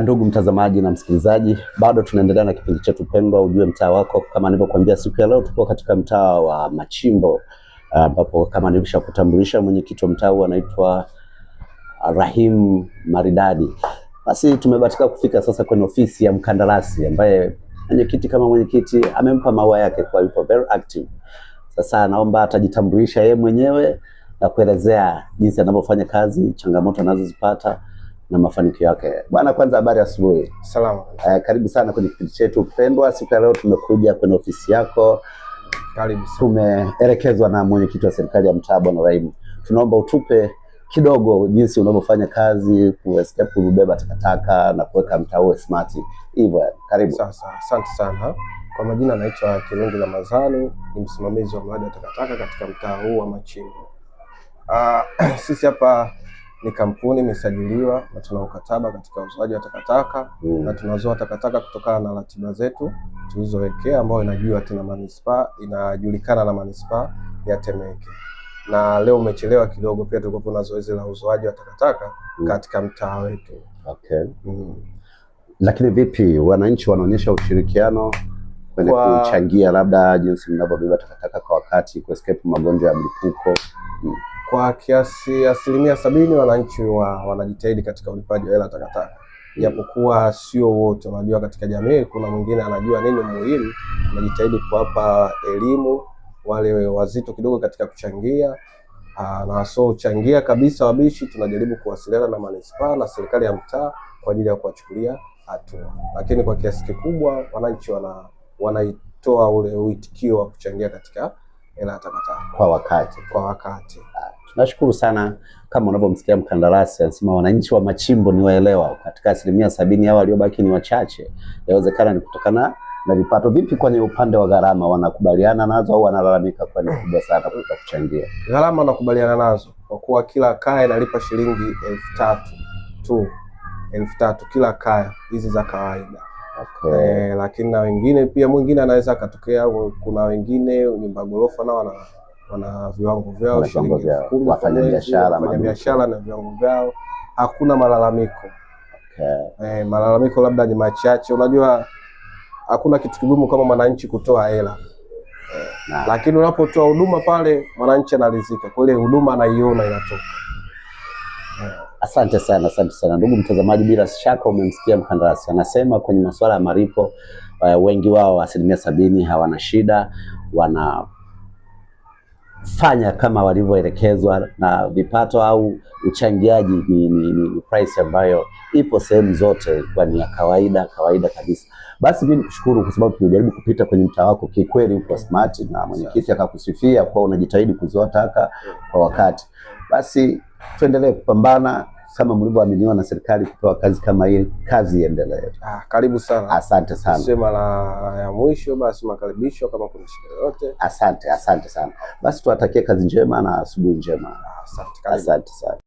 Ndugu mtazamaji na msikilizaji, bado tunaendelea na kipindi chetu pendwa Ujue Mtaa Wako. Kama nilivyokuambia, siku ya leo tupo katika mtaa wa Machimbo, ambapo kama nilishakutambulisha mwenyekiti wa mtaa huu anaitwa Rahim Maridadi. Basi tumebahatika kufika sasa kwenye ofisi ya mkandarasi ambaye mwenyekiti kama mwenyekiti amempa maua yake kwa yupo very active. Sasa naomba atajitambulisha yeye mwenyewe na kuelezea jinsi anavyofanya kazi, changamoto anazozipata na mafanikio yake. Bwana, kwanza habari asubuhi. Salama. Karibu sana kwenye kipindi chetu pendwa. Siku ya leo tumekuja kwenye ofisi yako. Karibu sana. Tumeelekezwa na mwenyekiti wa serikali ya mtaa Bwana Rahim. Tunaomba utupe kidogo jinsi unavyofanya kazi kuescape kubeba takataka na kuweka mtaa uwe smart. Hivyo karibu. Sasa asante sana. Kwa majina naitwa Kirungi Ramadhani, ni msimamizi wa mradi wa takataka katika mtaa huu wa Machimbo. Sisi hapa ni kampuni imesajiliwa na tuna ukataba katika uzoaji wa takataka na tunazoa takataka kutokana na ratiba zetu tulizowekea, ambayo inajulikana na manispaa ya Temeke. Na leo umechelewa kidogo, pia tulikuwa na zoezi la uzoaji wa takataka katika mtaa wetu. Okay. Lakini vipi wananchi wanaonyesha ushirikiano kwenye kuchangia labda jinsi mnavyobeba takataka kwa wakati, kuescape magonjwa ya mlipuko? Kwa kiasi 70% wananchi wanajitahidi katika ulipaji wa hela takataka. Japokuwa sio wote, unajua katika jamii kuna mwingine anajua nini muhimu. Tunajitahidi kuwapa elimu wale wazito kidogo katika kuchangia, na wasio uchangia kabisa wabishi, tunajaribu kuwasiliana na manispaa na serikali ya mtaa kwa ajili ya kuwachukulia hatua. Lakini kwa kiasi kikubwa wananchi wanaitoa ule uitikio wa kuchangia katika hela takataka kwa wakati. Tunashukuru sana. Kama unavyomsikia mkandarasi anasema wananchi wa Machimbo ni waelewa. Katika 70% hao waliobaki ni wachache. Inawezekana ni kutokana na vipato. Vipi kwenye upande wa gharama, wanakubaliana nazo au wanalalamika kwa ni kubwa sana kwa kuchangia? Gharama wanakubaliana nazo kwa kuwa kila kaya inalipa shilingi 3,000 tu. 3,000 kila kaya hizi za kawaida. Okay. Lakini na wengine pia, mwingine anaweza katokea, kuna wengine nyumba gorofa na wana viwango vyao, shilingi 10,000. Wafanya biashara na viwango vyao, hakuna malalamiko. Okay. Malalamiko labda ni machache. Unajua hakuna kitu kigumu kama mwananchi kutoa hela. Lakini unapotoa huduma pale mwananchi anaridhika, kwa ile huduma anaiona inatoka. Asante sana ndugu mtazamaji, bila shaka umemsikia mkandarasi anasema kwenye masuala ya malipo wengi wao 70% hawana shida, wanafanya kama walivyoelekezwa, na vipato au uchangiaji ni price ambayo ipo sehemu zote kwa ni ya kawaida kabisa. Basi mimi nikushukuru kwa sababu tumejaribu kupita kwenye mtaa wako, kikweli uko smart na mwenyekiti akakusifia kwa unajitahidi kuzoa taka kwa wakati. Basi tuendelee kupambana kama mlivyoaminiwa na serikali kutoa kazi kama hii, kazi iendelee. Karibu sana. Asante sana. Sema la ya mwisho basi makaribisho kama kuna shida yoyote. Asante sana. Basi tuwatakie kazi njema na asubuhi njema. Asante sana.